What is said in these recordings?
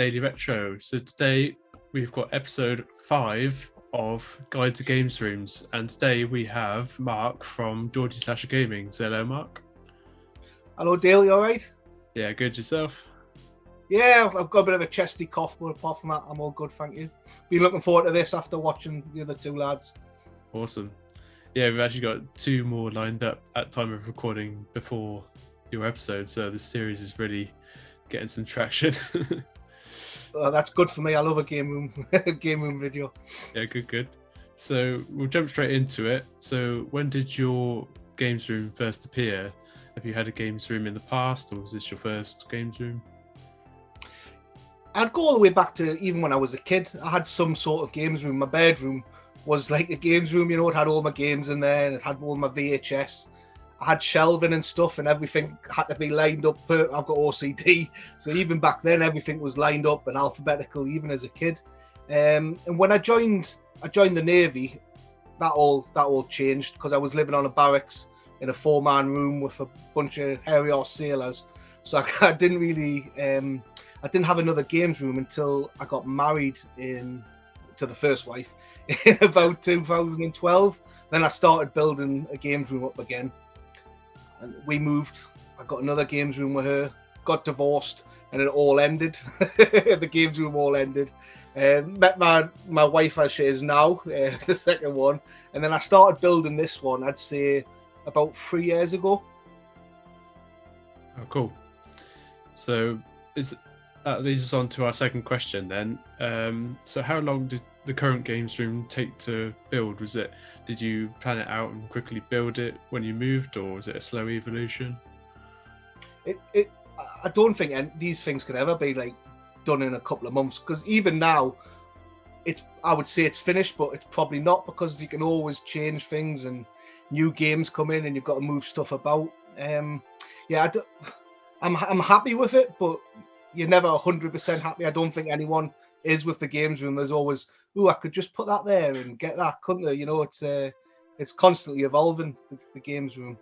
Daily Retro. So today we've got episode 5 of Guide to Games Rooms, and today we have Mark from Geordie Gaming. So hello, Mark. Hello, Dale. You all right? Yeah, good. Yourself? Yeah, I've got a bit of a chesty cough, but apart from that, I'm all good, thank you. Been looking forward to this after watching the other two lads. Awesome. Yeah, we've actually got 2 more lined up at time of recording before your episode, so the series is really getting some traction. That's good for me. I love a game room video. Yeah, good. So we'll jump straight into it. So when did your games room first appear? Have you had a games room in the past, or was this your first games room? I'd go all the way back to even when I was a kid. I had some sort of games room. My bedroom was like a games room, you know. It had all my games in there, and it had all my VHS. I had shelving and stuff, and everything had to be lined up. I've got OCD, so even back then, everything was lined up and alphabetical, even as a kid. And when I joined the Navy, that all changed because I was living on a barracks in a 4-man room with a bunch of hairy horse sailors. So I didn't really, I didn't have another games room until I got married to the first wife in about 2012. Then I started building a games room up again. And we moved. I got another games room with her, got divorced, and it all ended. The games room all ended. Met my wife as she is now, the second one. And then I started building this one, I'd say, about 3 years ago. Oh, cool. So that leads us on to our second question then. So how long did the current games room take to build? Did you plan it out and quickly build it when you moved, or was it a slow evolution? I don't think these things could ever be like done in a couple of months, because even now I would say it's finished, but it's probably not, because you can always change things and new games come in and you've got to move stuff about. I'm happy with it, but you're never 100% happy. I don't think anyone is with the games room. There's always, I could just put that there and get that, couldn't there? You know, it's constantly evolving, the games room.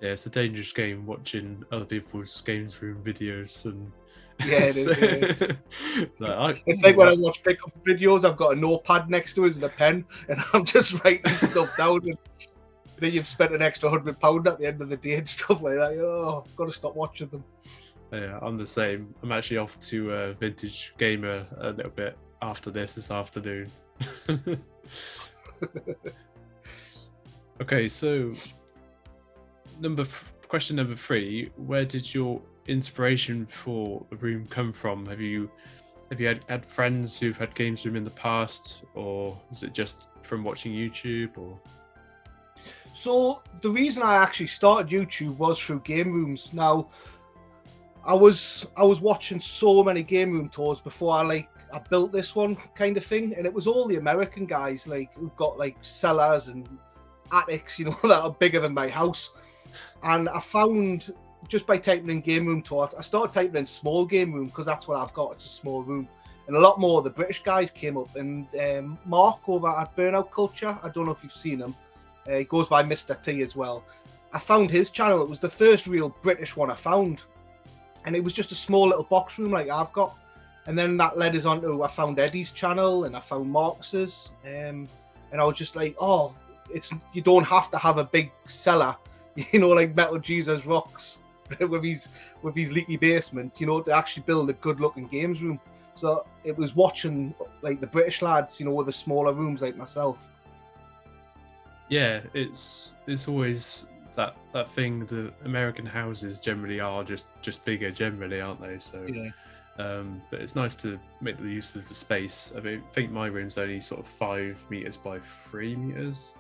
Yeah, it's a dangerous game watching other people's games room videos, and yeah, it is. It's like when I watch pickup videos, I've got a notepad next to us and a pen, and I'm just writing stuff down. And then you've spent an extra £100 at the end of the day and stuff like that. I've got to stop watching them. Yeah, I'm the same. I'm actually off to Vintage Gamer a little bit after this afternoon. Okay, so question number 3: where did your inspiration for the room come from? Have you had friends who've had games room in the past, or was it just from watching YouTube? Or so the reason I actually started YouTube was through game rooms. Now, I was watching so many game room tours before I built this one kind of thing, and it was all the American guys who've got cellars and attics, you know, that are bigger than my house. And I found, just by typing in game room tour, I started typing in small game room because that's what I've got. It's a small room, and a lot more of the British guys came up. And Mark over at Burnout Culture, I don't know if you've seen him. He goes by Mr. T as well. I found his channel. It was the first real British one I found. And it was just a small little box room like I've got. And then that led us on to, I found Eddie's channel and I found Marcus's. And I was just like, you don't have to have a big cellar, you know, like Metal Jesus Rocks with his leaky basement, you know, to actually build a good looking games room. So it was watching the British lads, you know, with the smaller rooms like myself. Yeah, it's always that thing. The American houses generally are just bigger, generally, aren't they? So yeah. But it's nice to make the use of the space. I mean, I think my room's only sort of 5 meters by 3 meters.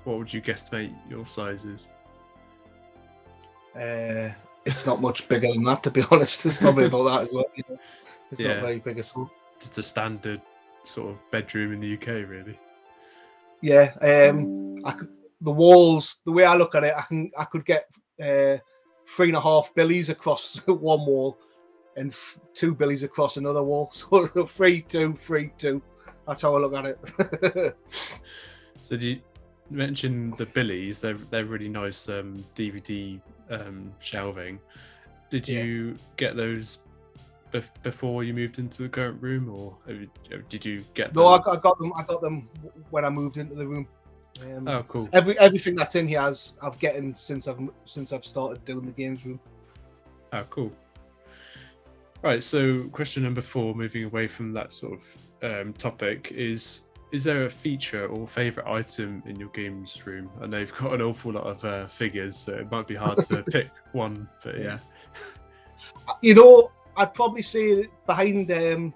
What would you guesstimate your size is? It's not much bigger than that, to be honest. It's probably about that as well. You know? It's not very big at all. Just a standard sort of bedroom in the UK, really. Yeah, the walls. The way I look at it, I could get 3.5 billies across one wall, and 2 billies across another wall. So 3, 2, 3, 2. That's how I look at it. So do you mention the billies? They're really nice DVD shelving. Did you get those before you moved into the current room, or did you get No, them? I got them. I got them when I moved into the room. Oh, cool. Everything that's in here I've gotten since I've started doing the games room. Oh, cool. Right. So, question number 4, moving away from that sort of topic, is there a feature or favorite item in your games room? I know you've got an awful lot of figures, so it might be hard to pick one, but yeah. You know, I'd probably say behind the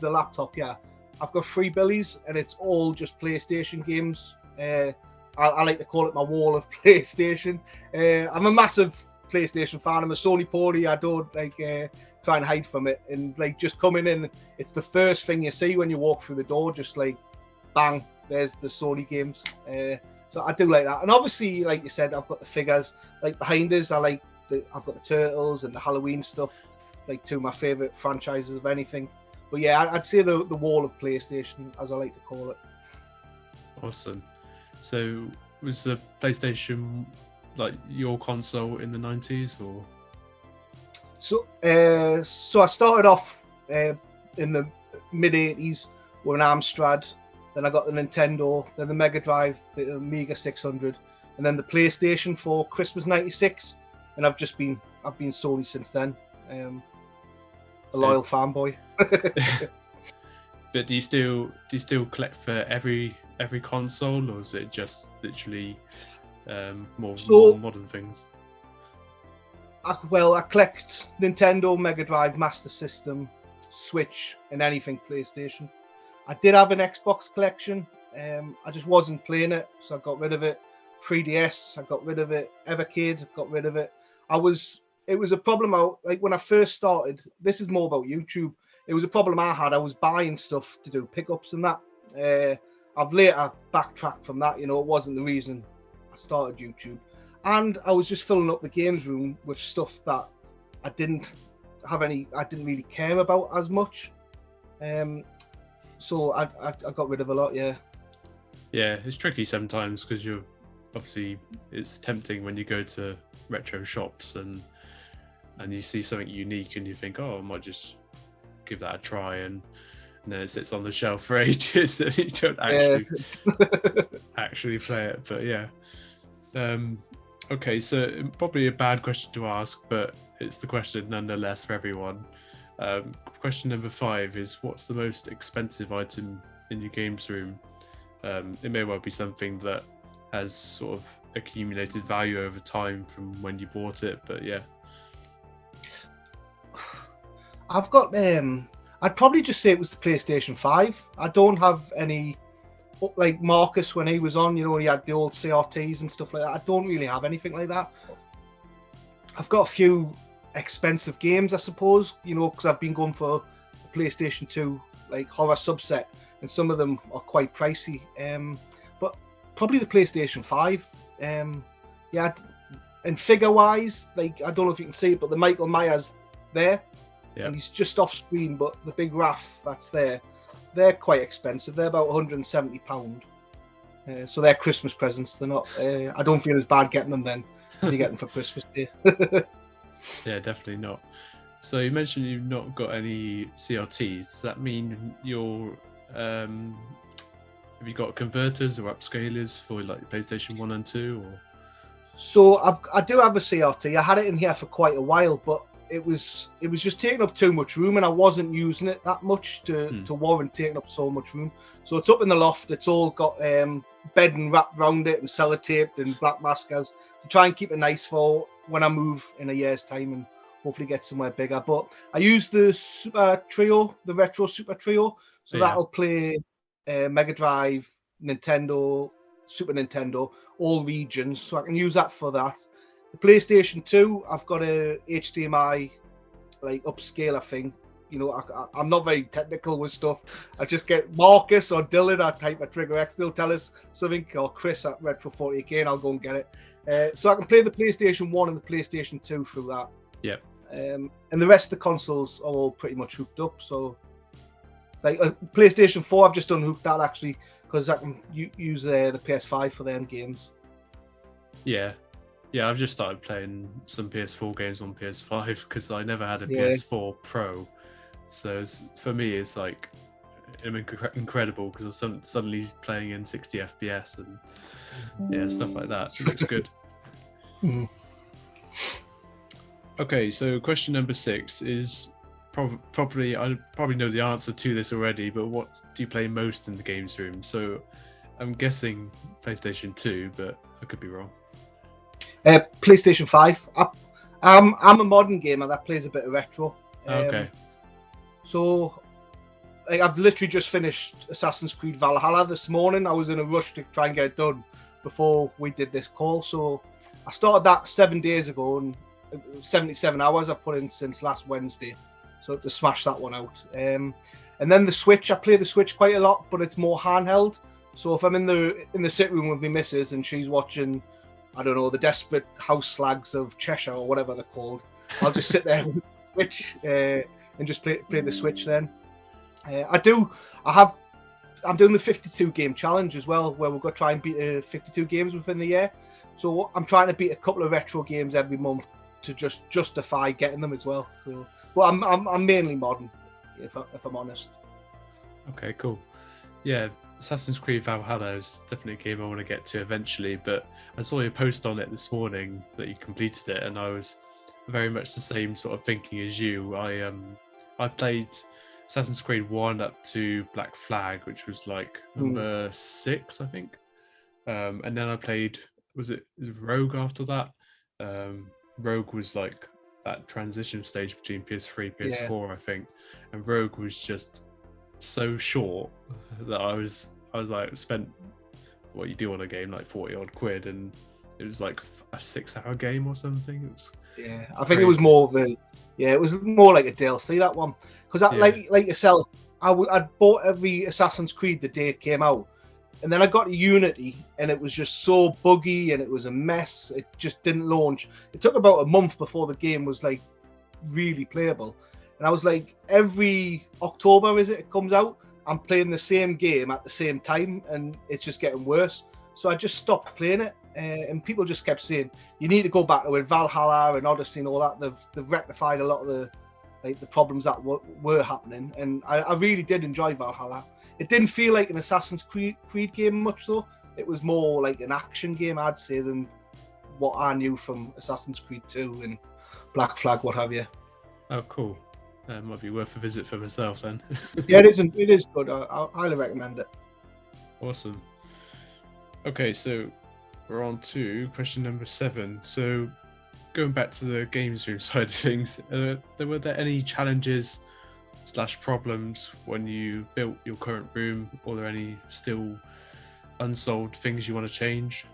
laptop, yeah, I've got 3 billies, and it's all just PlayStation games. I like to call it my wall of PlayStation. I'm a massive PlayStation fan. I'm a Sony pony. I don't try and hide from it. And just coming in, it's the first thing you see when you walk through the door. Just bang, there's the Sony games. So I do like that. And obviously, like you said, I've got the figures. Behind us, I've got the Turtles and the Halloween stuff. 2 of my favorite franchises of anything. But yeah, I'd say the wall of PlayStation, as I like to call it. Awesome. So was the PlayStation your console in the 90s, or? So I started off in the mid 80s with an Amstrad. Then I got the Nintendo, then the Mega Drive, the Amiga 600, and then the PlayStation for Christmas '96. And I've been Sony since then. A loyal fanboy. But do you still collect for every console, or is it just literally more modern things? I collect Nintendo, Mega Drive, Master System, Switch, and anything PlayStation. I did have an Xbox collection. I just wasn't playing it, so I got rid of it. 3DS, I got rid of it. Evercade, got rid of it. It was a problem when I first started. This is more about YouTube. It was a problem I had. I was buying stuff to do pickups and that. I've later backtracked from that. It wasn't the reason I started YouTube. And I was just filling up the games room with stuff that I didn't really care about as much. So I got rid of a lot, yeah. Yeah, it's tricky sometimes because it's tempting when you go to retro shops and you see something unique and you think, oh, I might just give that a try, and then it sits on the shelf for ages and you don't actually play it. But yeah. Okay, so probably a bad question to ask, but it's the question nonetheless for everyone. Question number 5 is, what's the most expensive item in your games room? It may well be something that has sort of accumulated value over time from when you bought it, but yeah. I've got I'd probably just say it was the PlayStation 5. I don't have any Marcus when he was on, he had the old CRTs and stuff like that. I don't really have anything like that. I've got a few expensive games, I suppose, because I've been going for the PlayStation 2 horror subset, and some of them are quite pricey. But probably the PlayStation 5. Yeah, and figure wise, I don't know if you can see it, but the Michael Myers there, and he's just off screen, but the big Raph that's there, they're quite expensive. They're about £170. So they're Christmas presents. They're not. I don't feel as bad getting them then when you get them for Christmas Day. Yeah, definitely not. So you mentioned you've not got any CRTs. Does that mean you're have you got converters or upscalers for PlayStation 1 and 2? Or? So I do have a CRT. I had it in here for quite a while, but it was just taking up too much room, and I wasn't using it that much to warrant taking up so much room. So it's up in the loft. It's all got bedding wrapped around it and sellotaped and black mascers to try and keep it nice for when I move in a year's time and hopefully get somewhere bigger. But I use the Super Trio, the Retro Super Trio, so that'll play Mega Drive, Nintendo, Super Nintendo, all regions, so I can use that for that. The PlayStation 2, I've got a HDMI upscaler thing. I'm not very technical with stuff. I just get Marcus or Dylan, I type a Trigger X, they'll tell us something, or Chris at Retro 40k, and I'll go and get it. So I can play the PlayStation 1 and the PlayStation 2 through that. Yep. And the rest of the consoles are all pretty much hooked up. So PlayStation 4, I've just unhooked that actually, because I can use the PS5 for them games. Yeah, I've just started playing some PS4 games on PS5 because I never had a PS4 Pro, So for me, it's like incredible because I'm suddenly playing in 60 FPS and stuff like that. It looks good. Okay, so question number 6 is probably I probably know the answer to this already, but what do you play most in the games room? So I'm guessing PlayStation 2, but I could be wrong. PlayStation 5. I'm a modern gamer that plays a bit of retro. Okay. So I've literally just finished Assassin's Creed Valhalla this morning. I was in a rush to try and get it done before we did this call. So I started that 7 days ago, and 77 hours I put in since last Wednesday. So to smash that one out. And then the Switch, I play the Switch quite a lot, but it's more handheld. So if I'm in the sit room with my missus and she's watching, I don't know, the Desperate House Slags of Cheshire or whatever they're called, I'll just sit there with the Switch and just play the Switch then. I'm doing the 52 game challenge as well, where we've got to try and beat 52 games within the year. So I'm trying to beat a couple of retro games every month to just justify getting them as well. So, well, I'm mainly modern, if I'm honest. Okay, cool. Yeah, Assassin's Creed Valhalla is definitely a game I want to get to eventually, but I saw your post on it this morning that you completed it, and I was very much the same sort of thinking as you. I played Assassin's Creed 1 up to Black Flag, which was like number 6, I think. And then I played, was it Rogue after that? Rogue was like that transition stage between PS3, PS4, I think. And Rogue was just so short that I was like, spent what you do on a game, like 40 odd quid, and it was like a 6-hour game or something. It was I think it was more it was more like a DLC, that one, because like yourself, I'd bought every Assassin's Creed the day it came out, and then I got to Unity and it was just so buggy and it was a mess. It just didn't launch. It took about a month before the game was like really playable, and I was like, every October it comes out, I'm playing the same game at the same time and it's just getting worse. So I just stopped playing it. And people just kept saying, you need to go back to it. Valhalla and Odyssey and all that, they've rectified a lot of the problems that were happening, and I really did enjoy Valhalla. It didn't feel like an Assassin's Creed game much though. It was more like an action game, I'd say, than what I knew from Assassin's Creed 2 and Black Flag, what have you. Oh, cool. Might be worth a visit for myself then. Yeah, it is good. I highly recommend it. Awesome. Okay, so we're on to question number 7. So going back to the games room side of things, were there any challenges / problems when you built your current room, or are there any still unsolved things you want to change?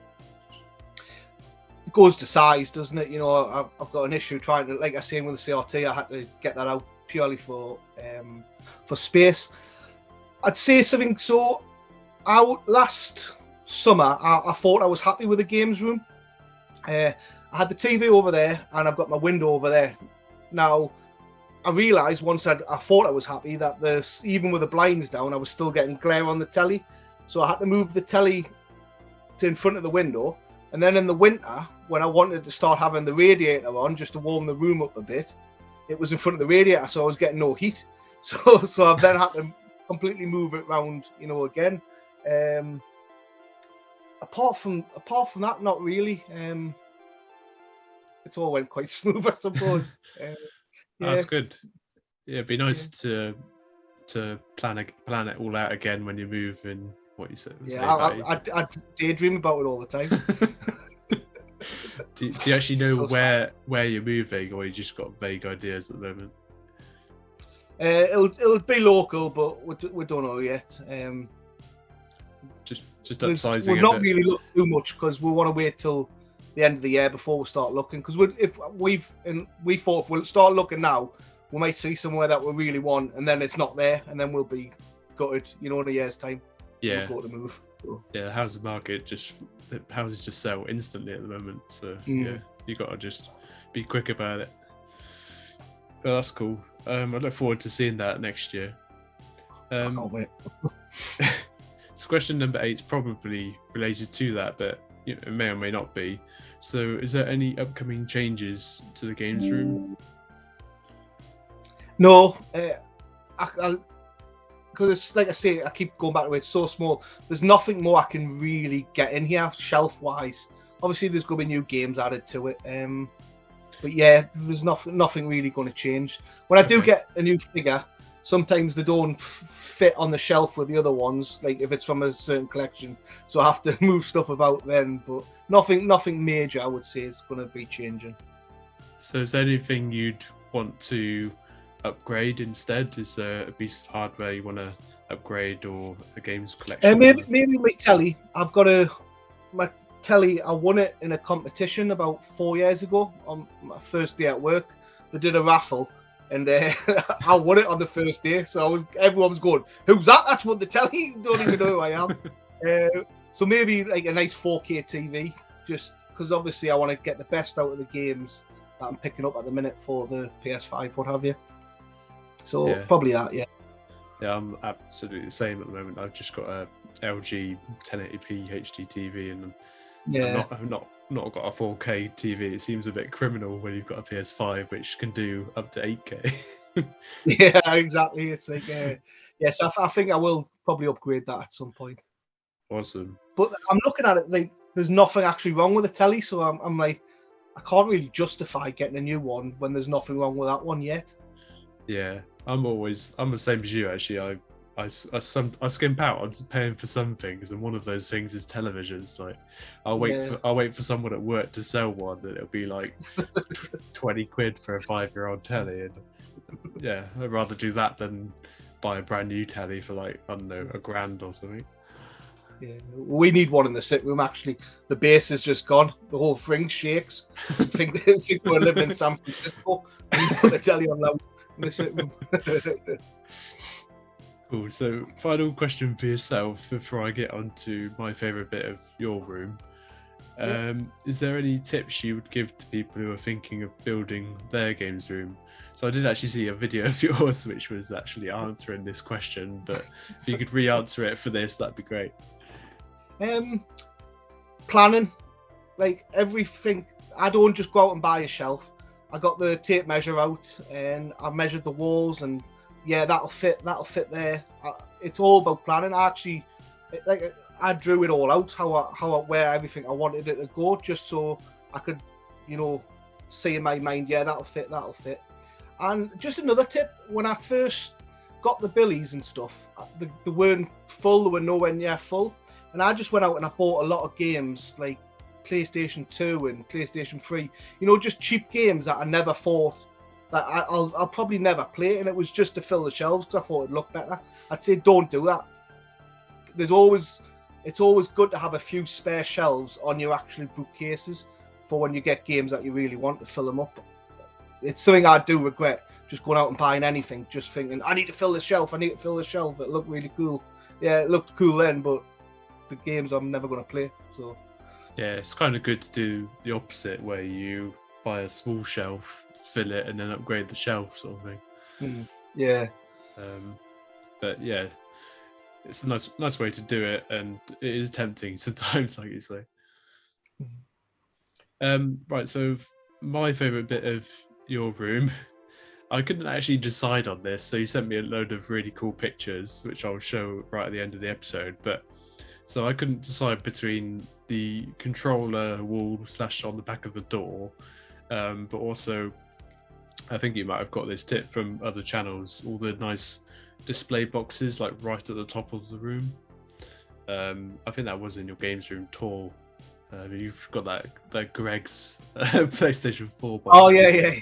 It goes to size, doesn't it? You know, I've got an issue trying to, like I say, with the CRT, I had to get that out purely for space. I'd say something. So last summer, I thought I was happy with the games room. I had the TV over there and I've got my window over there. Now, I realised once I thought I was happy that even with the blinds down, I was still getting glare on the telly. So I had to move the telly to in front of the window. And then in the winter, when I wanted to start having the radiator on just to warm the room up a bit, it was in front of the radiator, so I was getting no heat. So I've then had to completely move it around, again. Apart from that, not really. It's all went quite smooth, I suppose. That's good. Yeah, it'd be nice to plan it all out again when you move in. What you said. I daydream about it all the time. do you actually know where you're moving, or you just got vague ideas at the moment? It'll be local, but we don't know yet. Just upsizing. We've not really looked too much because we want to wait till the end of the year before we start looking. Because we thought if we'll start looking now, we might see somewhere that we really want, and then it's not there, and then we'll be gutted. In a year's time. Yeah. We'll go to move. Yeah, how's the market? Houses just sell instantly at the moment. So yeah, you got to just be quick about it. But that's cool. I look forward to seeing that next year. I can't wait. So question number 8 is probably related to that, but it may or may not be. So is there any upcoming changes to the games room? No, because it's like I say, I keep going back to it. It's so small. There's nothing more I can really get in here shelf wise. Obviously, there's going to be new games added to it. But yeah, there's nothing really going to change. When I do get a new figure, sometimes they don't fit on the shelf with the other ones. Like if it's from a certain collection, so I have to move stuff about then. But nothing major, I would say, is going to be changing. So, is there anything you'd want to upgrade instead? Is there a piece of hardware you want to upgrade or a games collection? Maybe my telly. I've got my telly. I won it in a competition about 4 years ago on my first day at work. They did a raffle, and I won it on the first day. So everyone was going, "Who's that? That's won the telly." Don't even know who I am. So maybe like a nice 4K TV, just because obviously I want to get the best out of the games that I'm picking up at the minute for the PS5, what have you. So probably that, yeah. Yeah, I'm absolutely the same at the moment. I've just got a LG 1080p HD TV, and I've not got a 4K TV. It seems a bit criminal when you've got a PS5 which can do up to 8K. Yeah, exactly. It's like so I think I will probably upgrade that at some point. Awesome. But I'm looking at it like there's nothing actually wrong with the telly, so I'm like, I can't really justify getting a new one when there's nothing wrong with that one yet. Yeah, I'm the same as you actually. I skimp out on paying for some things, and one of those things is televisions. Like, I'll wait for someone at work to sell one, and it'll be like 20 quid for a 5-year-old telly, and yeah, I'd rather do that than buy a brand new telly for like, I don't know, $1,000 or something. Yeah, we need one in the sit room. Actually, the base is just gone. The whole thing shakes. I think we're living in San Francisco, and you put the telly on loud in the sit room. Cool. So, final question for yourself before I get on to my favourite bit of your room. Is there any tips you would give to people who are thinking of building their games room? So I did actually see a video of yours which was actually answering this question, but if you could re-answer it for this, that'd be great. Planning, like everything. I don't just go out and buy a shelf. I got the tape measure out and I measured the walls, and yeah, that'll fit there. It's all about planning. I drew it all out, where everything I wanted it to go, just so I could, see in my mind, yeah, that'll fit. And just another tip, when I first got the billies and stuff, they weren't full, they were nowhere near full. And I just went out and I bought a lot of games like PlayStation 2 and PlayStation 3, just cheap games that I never thought that I'll probably never play, and it was just to fill the shelves because I thought it'd look better. I'd say don't do that. It's always good to have a few spare shelves on your actual bookcases for when you get games that you really want to fill them up. It's something I do regret, just going out and buying anything, just thinking, I need to fill the shelf. It looked really cool. Yeah, it looked cool then, but the games I'm never going to play. So yeah, it's kind of good to do the opposite, where you buy a small shelf, fill it, and then upgrade the shelf, sort of thing. Yeah. But yeah, it's a nice way to do it, and it is tempting sometimes, like you say. Right, so my favourite bit of your room, I couldn't actually decide on this, so you sent me a load of really cool pictures, which I'll show right at the end of the episode, so I couldn't decide between the controller wall / on the back of the door, but also I think you might have got this tip from other channels, all the nice display boxes like right at the top of the room. I think that was in your games room tour. You've got that Greg's PlayStation 4 box. Oh yeah.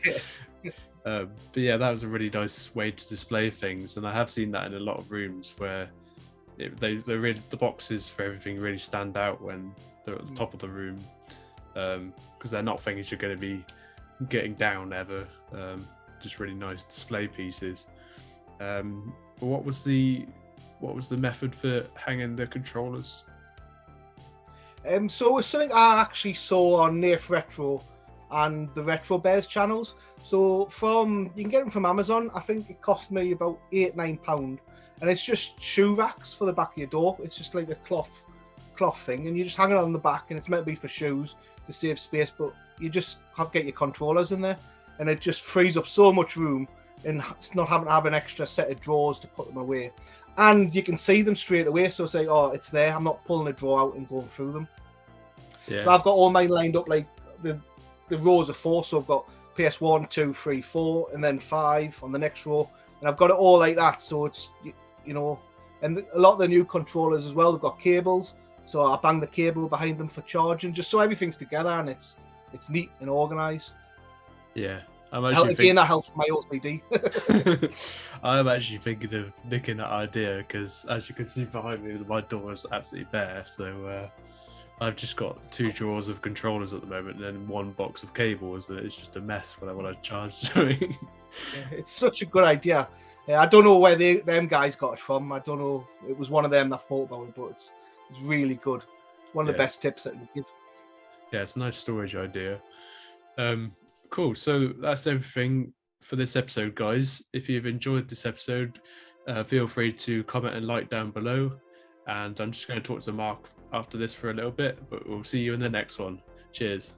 But yeah, that was a really nice way to display things, and I have seen that in a lot of rooms where the boxes for everything really stand out when they're at the top of the room, because they're not things you're going to be getting down ever. Just really nice display pieces. But what was the method for hanging the controllers? So it's something I actually saw on Nath Retro and the Retro Bears channels. So you can get them from Amazon. I think it cost me about £8-9, and it's just shoe racks for the back of your door. It's just like a cloth thing, and you just hang it on the back, and it's meant to be for shoes to save space, but you just get your controllers in there, and it just frees up so much room. and not having to have an extra set of drawers to put them away. And you can see them straight away, so say, oh, it's there. I'm not pulling a drawer out and going through them. Yeah. So I've got all mine lined up like the rows of 4. So I've got PS1, 2, 3, 4, and then 5 on the next row, and I've got it all like that. So it's and a lot of the new controllers as well, they've got cables. So I bang the cable behind them for charging, just so everything's together and it's neat and organised. Yeah. That helps my OCD. I'm actually thinking of nicking that idea because, as you can see behind me, my door is absolutely bare. So I've just got 2 drawers of controllers at the moment, and then 1 box of cables, and it's just a mess when I want to charge something. It's such a good idea. I don't know where them guys got it from. I don't know. It was one of them that thought about it, but it's really good. It's one of the best tips that you give. Yeah, it's a nice storage idea. Cool. So that's everything for this episode, guys. If you've enjoyed this episode, feel free to comment and like down below. And I'm just going to talk to Mark after this for a little bit, but we'll see you in the next one. Cheers.